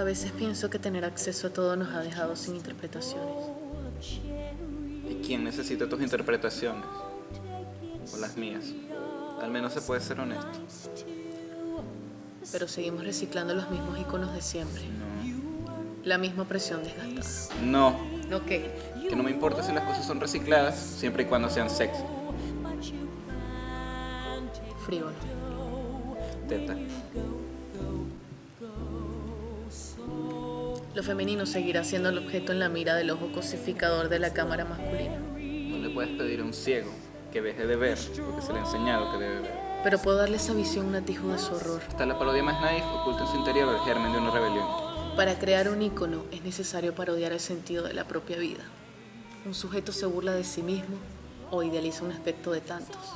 A veces pienso que tener acceso a todo nos ha dejado sin interpretaciones. ¿Y quién necesita tus interpretaciones? O las mías. Al menos se puede ser honesto. Pero seguimos reciclando los mismos iconos de siempre. La misma presión desgastada. No. ¿No qué? Que no me importa si las cosas son recicladas, siempre y cuando sean sexy. Frívolo. Teta. Lo femenino seguirá siendo el objeto en la mira del ojo cosificador de la cámara masculina. No le puedes pedir a un ciego que deje de ver porque se le ha enseñado que debe ver. Pero puedo darle a esa visión un atisbo de su horror. Hasta la parodia más naif oculta en su interior el germen de una rebelión. Para crear un ícono es necesario parodiar el sentido de la propia vida. Un sujeto se burla de sí mismo o idealiza un aspecto de tantos.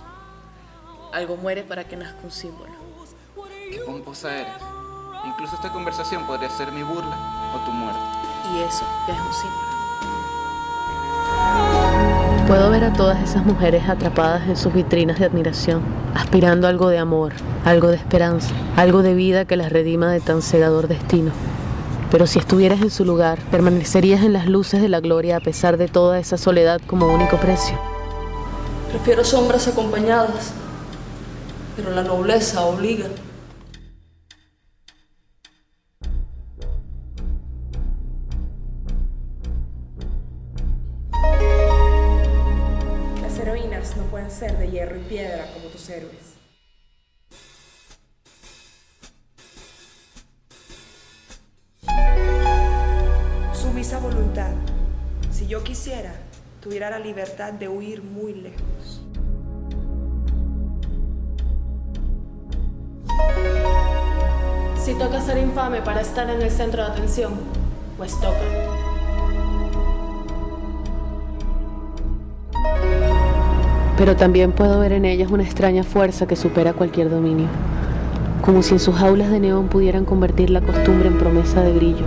Algo muere para que nazca un símbolo. Qué pomposa eres. Incluso esta conversación podría ser mi burla o tu muerte. Y eso ya es un símbolo. Puedo ver a todas esas mujeres atrapadas en sus vitrinas de admiración, aspirando a algo de amor, algo de esperanza, algo de vida que las redima de tan cegador destino. Pero si estuvieras en su lugar, permanecerías en las luces de la gloria a pesar de toda esa soledad como único precio. Prefiero sombras acompañadas, pero la nobleza obliga. Las heroínas no pueden ser de hierro y piedra como tus héroes. Sumisa voluntad. Si yo quisiera, tuviera la libertad de huir muy lejos. Si toca ser infame para estar en el centro de atención, pues toca. Pero también puedo ver en ellas una extraña fuerza que supera cualquier dominio. Como si en sus jaulas de neón pudieran convertir la costumbre en promesa de brillo.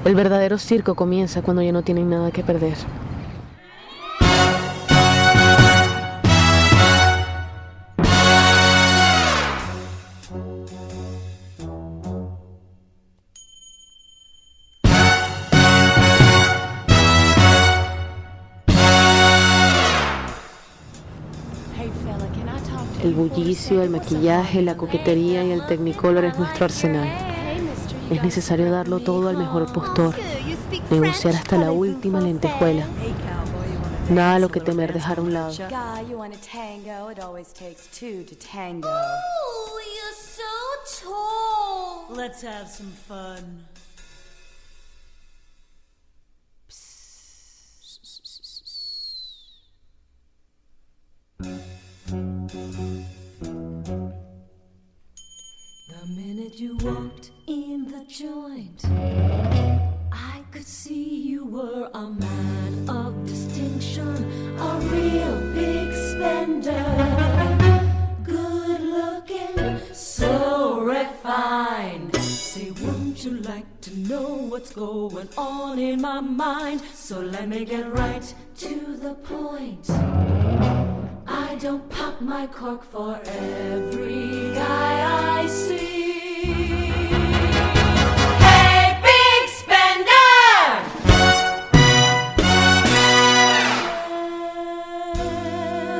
El verdadero circo comienza cuando ya no tienen nada que perder. El bullicio, el maquillaje, la coquetería y el Technicolor es nuestro arsenal. Es necesario darlo todo al mejor postor, negociar hasta la última lentejuela. Nada a lo que temer dejar a un lado. Ooh, you're so tall. Let's have some fun. The minute you walked in the joint. I could see you were a man of distinction, a real big spender. Good looking, so refined. Say, wouldn't you like to know what's going on in my mind? So let me get right to the point. I don't pop my cork for every guy I see. Hey, big spender!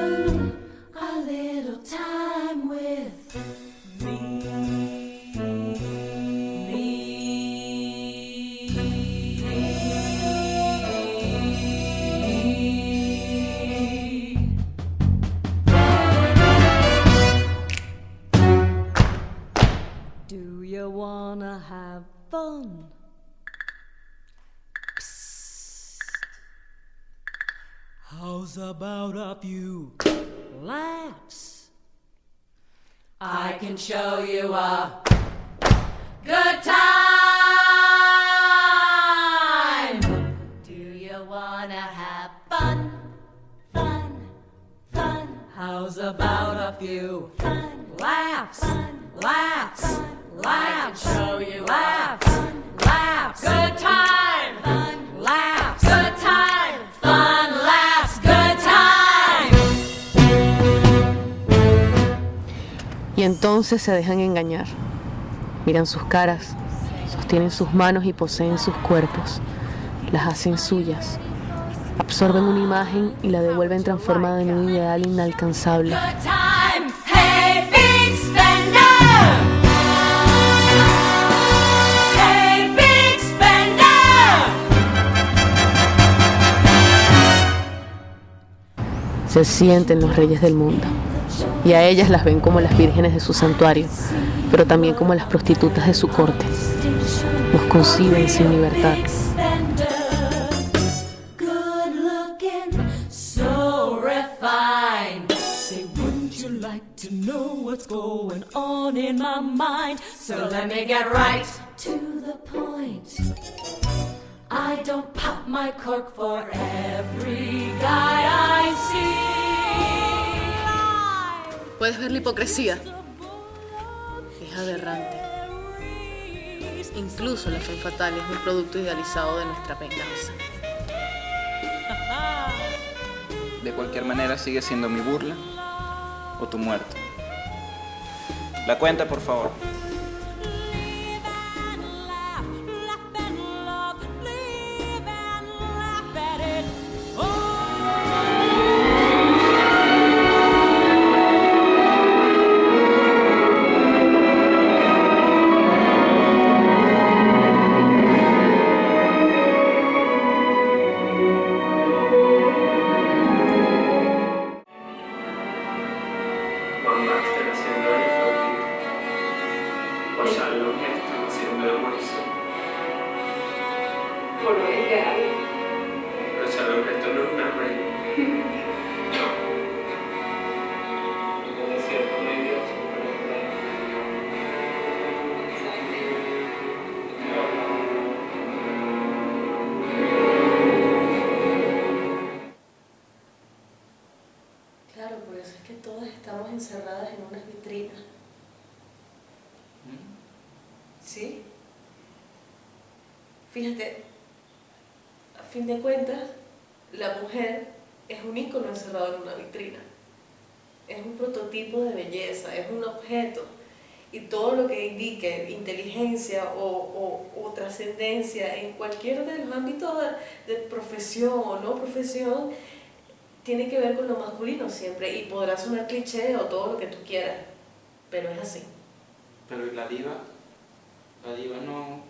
Spend a little time with me. Do you wanna have fun? Psst. How's about a few Laughs. I can show you a good time. Do you wanna have fun? Fun, fun. How's about a few laughs? Laughs, laughs. I can show you laughs, laughs. Good time. Fun, laughs. Good time. Fun, laughs. Good time. Y entonces se dejan engañar. Miran sus caras, sostienen sus manos y poseen sus cuerpos. Las hacen suyas. Absorben una imagen y la devuelven transformada en un ideal inalcanzable. Good time. Hey, big spender. Hey, big spender. Se sienten los reyes del mundo. Y a ellas las ven como las vírgenes de su santuario, pero también como las prostitutas de su corte. Los conciben sin libertad. Good looking, so refined. Say, wouldn't you like to know what's going on in my mind? So let me get right to the point. I don't pop my cork for every guy I see. ¿Puedes ver la hipocresía? Es aberrante. Incluso la femme fatale es un producto idealizado de nuestra venganza. De cualquier manera sigue siendo mi burla o tu muerte. La cuenta, por favor. Claro, por eso es que todas estamos encerradas en unas vitrinas. ¿Sí? Fíjate, a fin de cuentas, la mujer es un ícono encerrado en una vitrina. Es un prototipo de belleza, es un objeto. Y todo lo que indique inteligencia o trascendencia en cualquier de los ámbitos de profesión o no profesión, tiene que ver con lo masculino siempre. Y podrá sonar cliché o todo lo que tú quieras, pero es así. Pero ¿y la diva? La diva no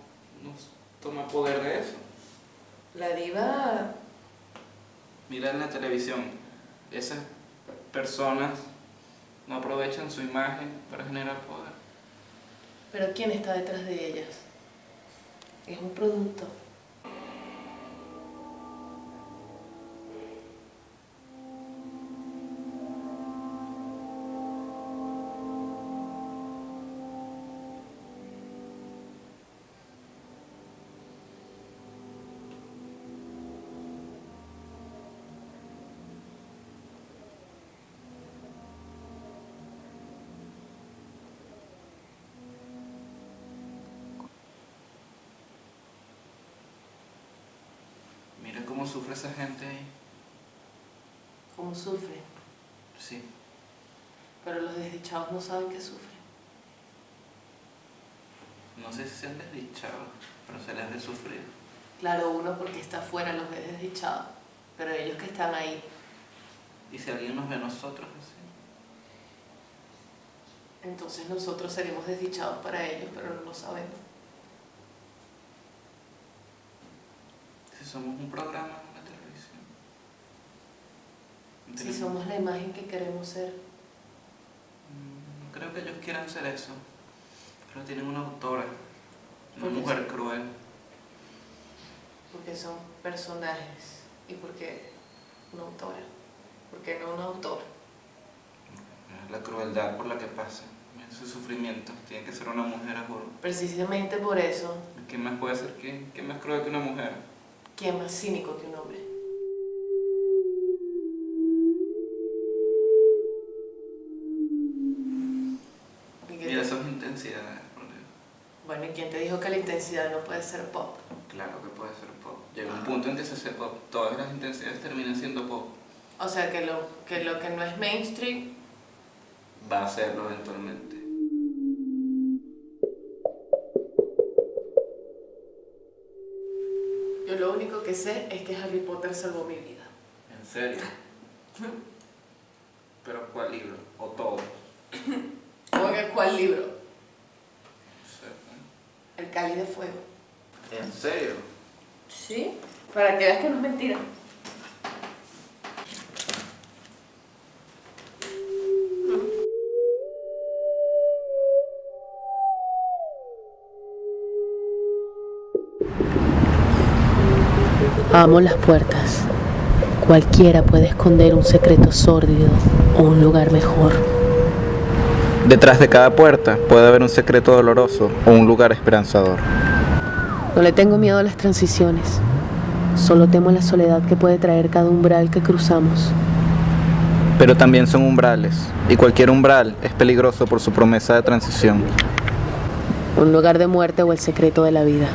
toma poder de eso. La diva... Mira en la televisión, esas personas no aprovechan su imagen para generar poder. Pero ¿quién está detrás de ellas? Es un producto. sufre esa gente ahí. ¿Cómo sufre? Sí. Pero los desdichados no saben que sufren. No sé si sean desdichados, pero se les de sufrir. Claro, uno porque está afuera los ve desdichados, pero ellos que están ahí. ¿Y si alguien nos ve a nosotros así? Entonces nosotros seremos desdichados para ellos, pero no lo sabemos. Si somos un programa de televisión. Si somos la imagen que queremos ser. No creo que ellos quieran ser eso. Pero tienen una autora, una mujer cruel. Porque son personajes y porque una autora. Porque no un autor. La crueldad por la que pasa, ese sufrimiento. Tiene que ser una mujer, juro. Precisamente por eso. ¿Qué más puede ser? ¿Qué más cruel que una mujer? ¿Quién más cínico que un hombre? Mira esas intensidades, por Dios. Bueno, ¿y quién te dijo que la intensidad no puede ser pop? Claro que puede ser pop. Llega un punto en que se hace pop. Todas las intensidades terminan siendo pop. O sea, que lo que no es mainstream Va a serlo eventualmente. yo lo único que sé es que Harry Potter salvó mi vida. ¿En serio? ¿Pero cuál libro? ¿O todos? ¿Cómo que cuál libro? No sé, ¿no? El Cáliz de Fuego. ¿En serio? ¿Sí? Para que veas que no es mentira. Amo las puertas. Cualquiera puede esconder un secreto sórdido o un lugar mejor. Detrás de cada puerta puede haber un secreto doloroso o un lugar esperanzador. No le tengo miedo a las transiciones. Solo temo la soledad que puede traer cada umbral que cruzamos. Pero también son umbrales, y cualquier umbral es peligroso por su promesa de transición. Un lugar de muerte o el secreto de la vida.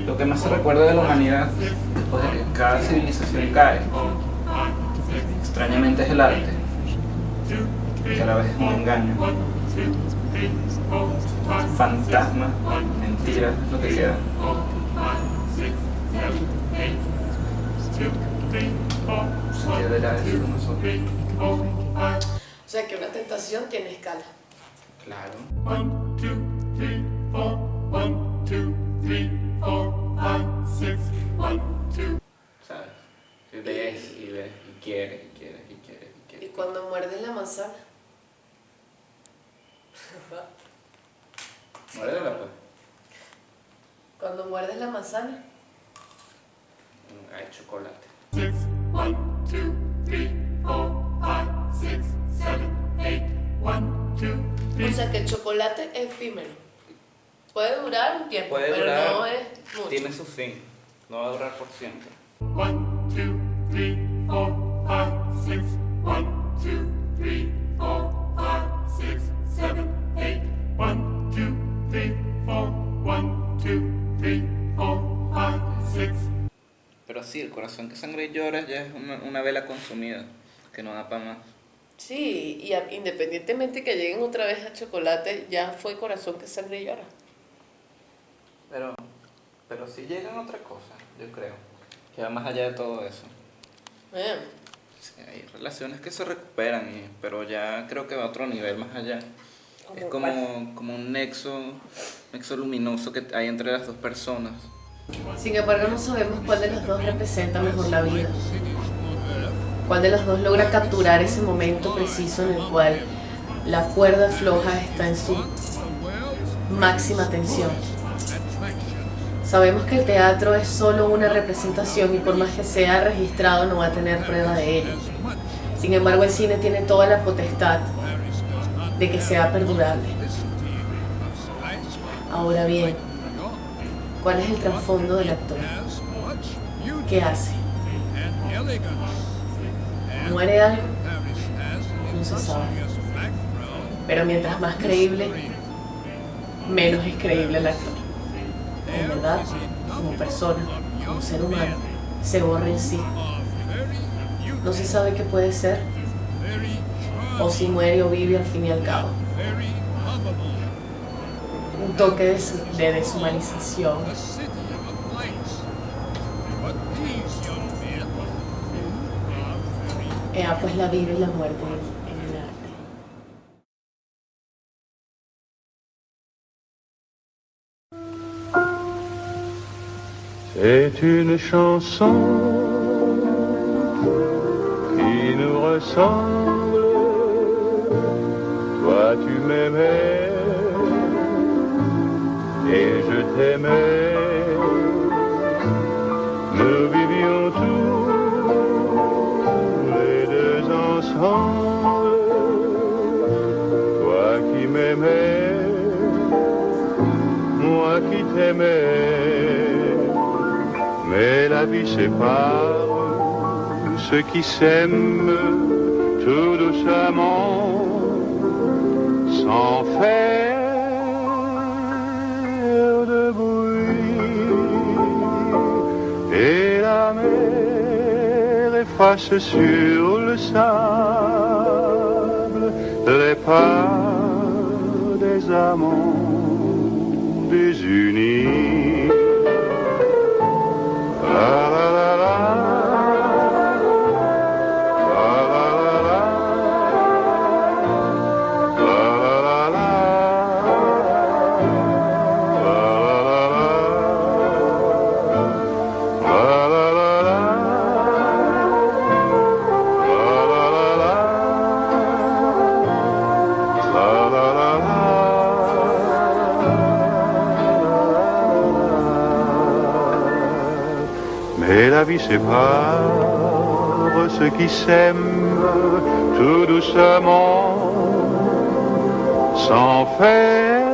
Lo que más se recuerda de la humanidad, después de que cada civilización cae, extrañamente es el arte, que a la vez es un engaño. Fantasma, mentira, es lo que queda. Se deberá decir nosotros. O sea, que una tentación tiene escala. Claro. 1, 2, 3, 4. 1, 2, 3, 4, 5, 6. 1, 2. ¿Sabes? Si ves y ves y quieres y quieres y quieres y Y quieres. cuando muerdes la manzana. Muérdela, pues. Cuando muerdes la manzana. Hay chocolate. 6. 1, 2, 3, 4. O sea que el chocolate es efímero. Puede durar un tiempo, Puede pero durar, no es mucho. tiene su fin, no va a durar por siempre. 1, 2, 3, 4, 5, 6. 1, 2, 3, 4, 5, 6, 7, 8. 1, 2, 3, 4. 1, 2, 3, 4, 5, 6. Pero sí, el corazón que sangra y llora ya es una vela consumida, que no da para más. Sí, y independientemente que lleguen otra vez a chocolate, ya fue corazón que sangre y llora. Pero sí llegan otra cosa, yo creo, que va más allá de todo eso. Sí, hay relaciones que se recuperan, pero ya creo que va a otro nivel más allá. Es como un nexo luminoso que hay entre las dos personas. Sin embargo, no sabemos cuál de los dos representa mejor la vida. Cuál de los dos logra capturar ese momento preciso en el cual la cuerda floja está en su máxima tensión. Sabemos que el teatro es solo una representación y por más que sea registrado no va a tener prueba de ello. Sin embargo, el cine tiene toda la potestad de que sea perdurable. Ahora bien, ¿cuál es el trasfondo del actor? ¿Qué hace? ¿Muere algo? No se sabe. Pero mientras más creíble, menos es creíble el actor. En verdad, como persona, como ser humano, se borra en sí. No se sabe qué puede ser, o si muere o vive al fin y al cabo. Un toque de deshumanización. Pues la vida y la muerte en el arte. C'est une chanson qui nous ressemble. Toi tu m'aimais et je t'aimais. Nous vivions tous les deux ensemble. Toi qui m'aimais, moi qui t'aimais. Mais la vie sépare ceux qui s'aiment tout doucement, sans faire de bruit. Et la mer efface sur le sable les pas des amants désunis. La la la la, la la la la, la la la la, la la la la, Mais la vie sépare ceux qui s'aiment tout doucement, sans faire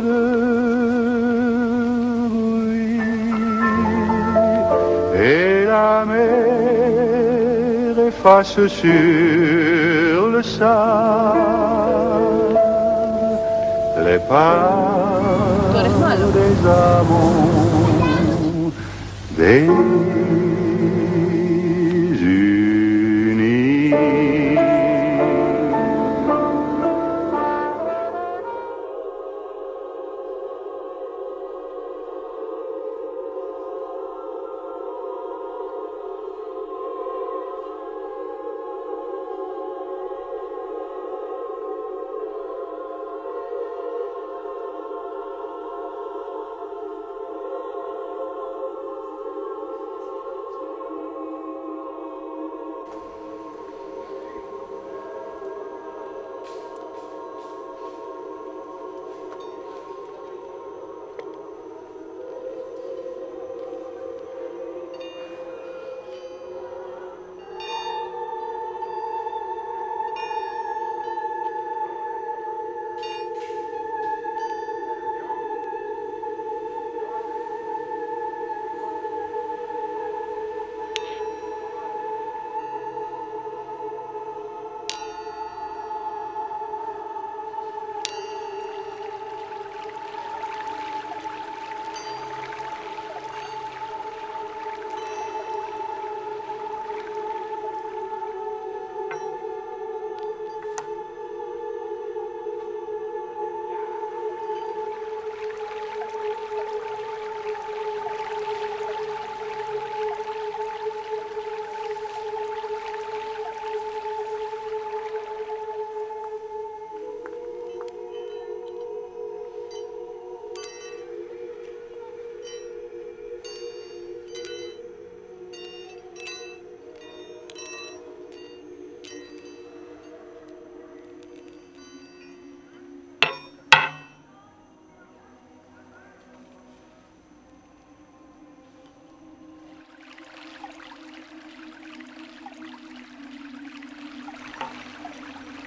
de bruit. Et la mer efface sur le sable les pas des amants désunis.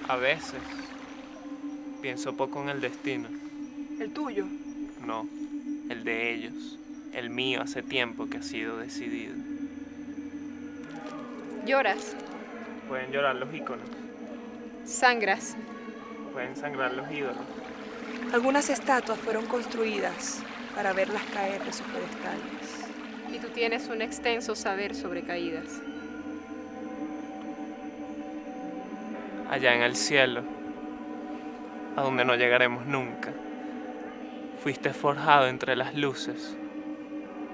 A veces pienso poco en el destino. ¿El tuyo? No, el de ellos. El mío hace tiempo que ha sido decidido. Lloras, Pueden llorar los íconos, sangras. pueden sangrar los ídolos. Algunas estatuas fueron construidas para verlas caer de sus pedestales. Y tú tienes un extenso saber sobre caídas. Allá en el cielo, a donde no llegaremos nunca, fuiste forjado entre las luces,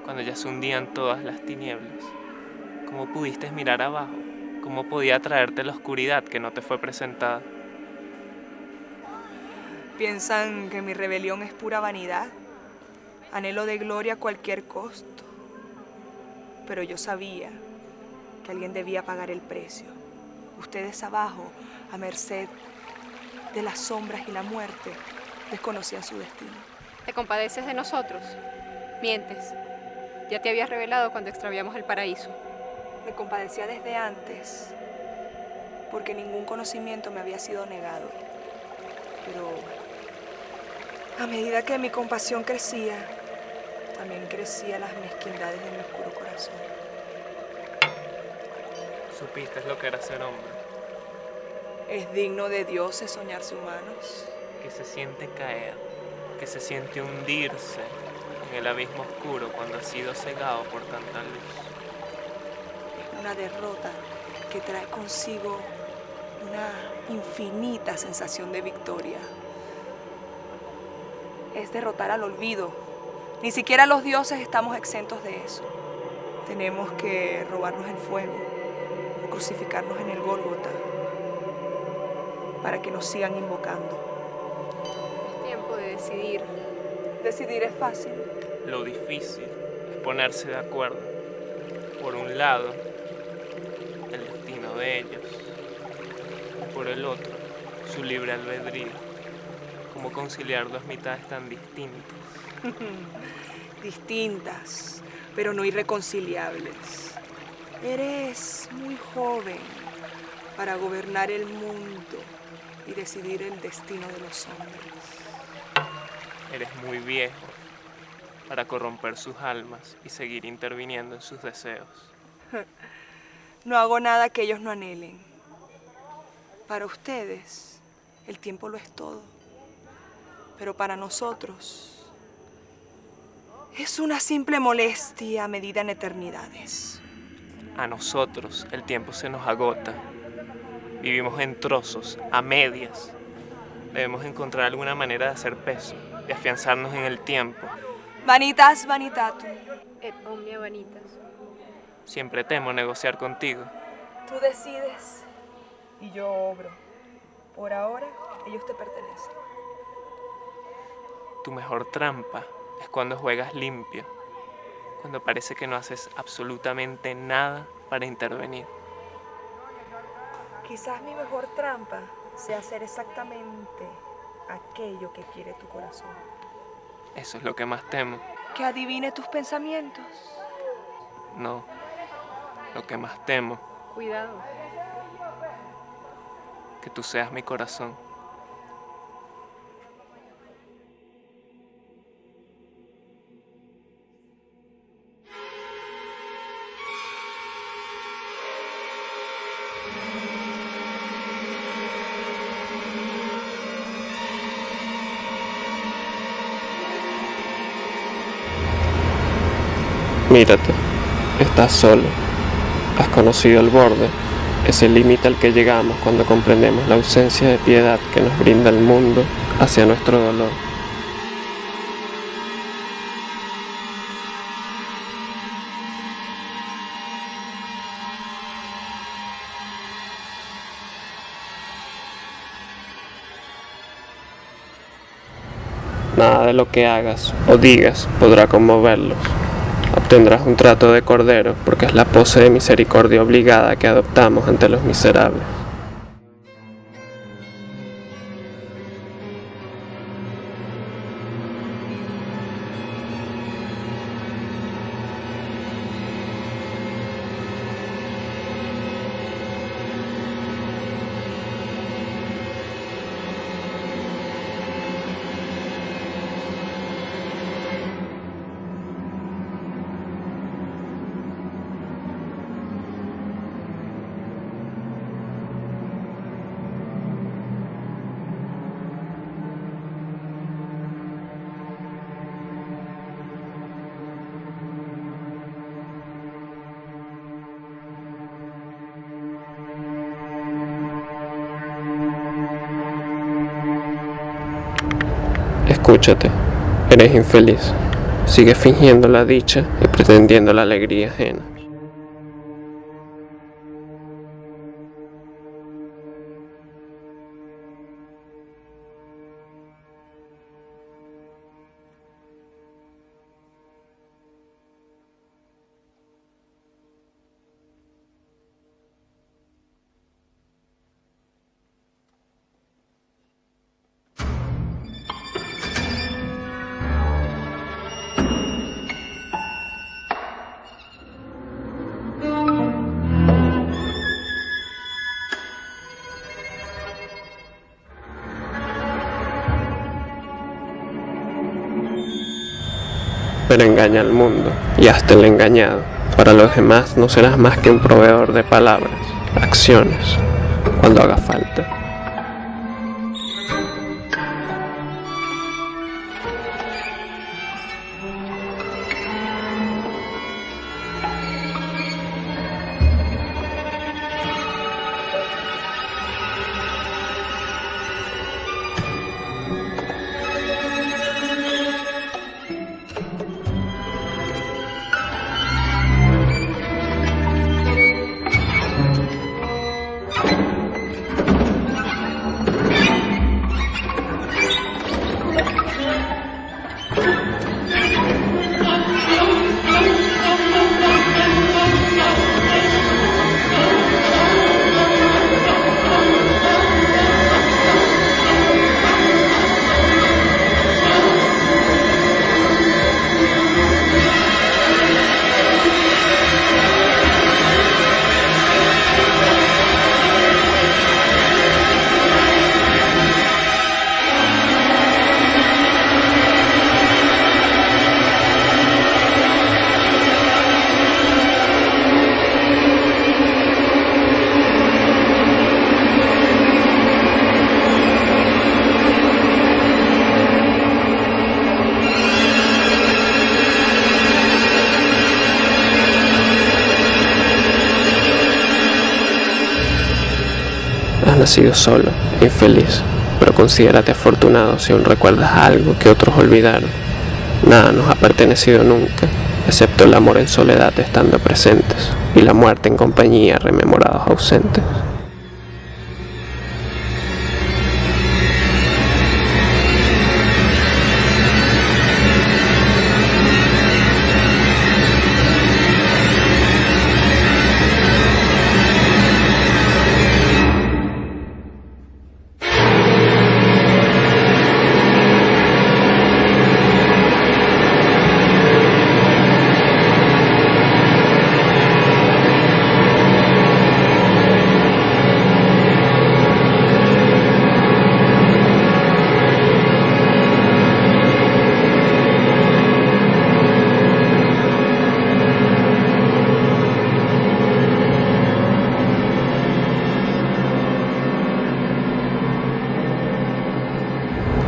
cuando ya se hundían todas las tinieblas. ¿Cómo pudiste mirar abajo? ¿Cómo podía traerte la oscuridad que no te fue presentada? Piensan que mi rebelión es pura vanidad, anhelo de gloria a cualquier costo. Pero yo sabía que alguien debía pagar el precio. Ustedes abajo, a merced de las sombras y la muerte, desconocían su destino. ¿Te compadeces de nosotros? Mientes. Ya te habías revelado cuando extraviamos el paraíso. Me compadecía desde antes, porque ningún conocimiento me había sido negado. Pero a medida que mi compasión crecía, también crecían las mezquindades de mi oscuro corazón. Supiste lo que era ser hombre, ¿Es digno de dioses soñarse humanos? que se siente caer, que se siente hundirse en el abismo oscuro cuando ha sido cegado por tanta luz. Es una derrota que trae consigo una infinita sensación de victoria. Es derrotar al olvido. Ni siquiera los dioses estamos exentos de eso. Tenemos que robarnos el fuego, o crucificarnos en el Gólgota, para que nos sigan invocando. Es tiempo de decidir. Decidir es fácil. Lo difícil es ponerse de acuerdo. Por un lado, el destino de ellos. Y por el otro, su libre albedrío. ¿Cómo conciliar dos mitades tan distintas? Distintas, pero no irreconciliables. Eres muy joven para gobernar el mundo y decidir el destino de los hombres. Eres muy viejo para corromper sus almas y seguir interviniendo en sus deseos. No hago nada que ellos no anhelen. Para ustedes, el tiempo lo es todo. Pero para nosotros, es una simple molestia medida en eternidades. A nosotros el tiempo se nos agota. Vivimos en trozos, a medias. Debemos encontrar alguna manera de hacer peso, de afianzarnos en el tiempo. Vanitas vanitatum. Et omnia vanitas. Siempre temo negociar contigo. Tú decides y yo obro. Por ahora, ellos te pertenecen. Tu mejor trampa es cuando juegas limpio, cuando parece que no haces absolutamente nada para intervenir. Quizás mi mejor trampa sea hacer exactamente aquello que quiere tu corazón. Eso es lo que más temo. Que adivine tus pensamientos. No, lo que más temo, Cuidado. que tú seas mi corazón. Mírate, estás solo. Has conocido el borde, ese límite al que llegamos cuando comprendemos la ausencia de piedad que nos brinda el mundo hacia nuestro dolor. Nada de lo que hagas o digas podrá conmoverlos. Obtendrás un trato de cordero porque es la pose de misericordia obligada que adoptamos ante los miserables. Escúchate, eres infeliz. Sigues fingiendo la dicha y pretendiendo la alegría ajena. Pero engaña al mundo y hasta el engañado. Para los demás no serás más que un proveedor de palabras, acciones, cuando haga falta. Has nacido solo, infeliz, pero considérate afortunado si aún recuerdas algo que otros olvidaron. Nada nos ha pertenecido nunca, excepto el amor en soledad estando presentes y la muerte en compañía rememorados ausentes.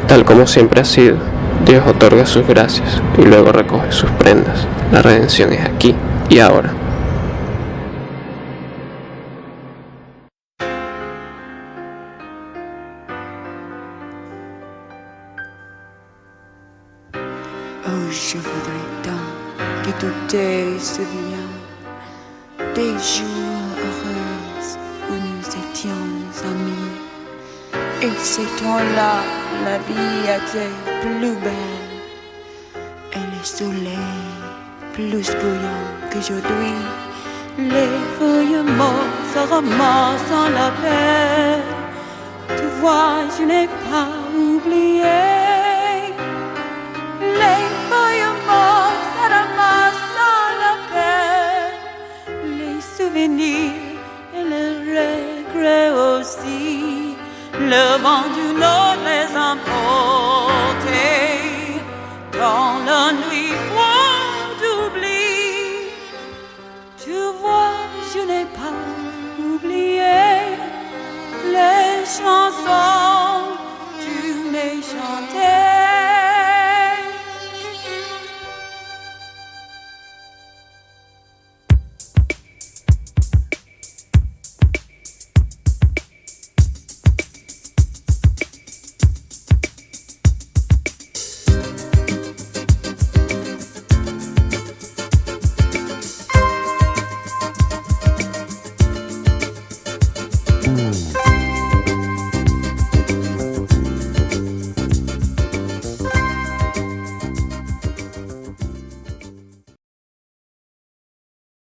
Tal como siempre ha sido, Dios otorga sus gracias y luego recoge sus prendas. La redención es aquí y ahora. Oh, je voudrais tant que tu te souviens des jours heureux où nous étions amis. Et ces temps-là, la vie était plus belle et le soleil plus brillant qu'aujourd'hui. Les feuilles mortes se ramassent en la paix. Tu vois, je n'ai pas oublié. Les feuilles mortes se ramassent en la paix. Les souvenirs et les regrets aussi. Le vent du nord les emportait dans la nuit froide d'oubli. Tu vois, je n'ai pas oublié les chansons que tu m'as chantées.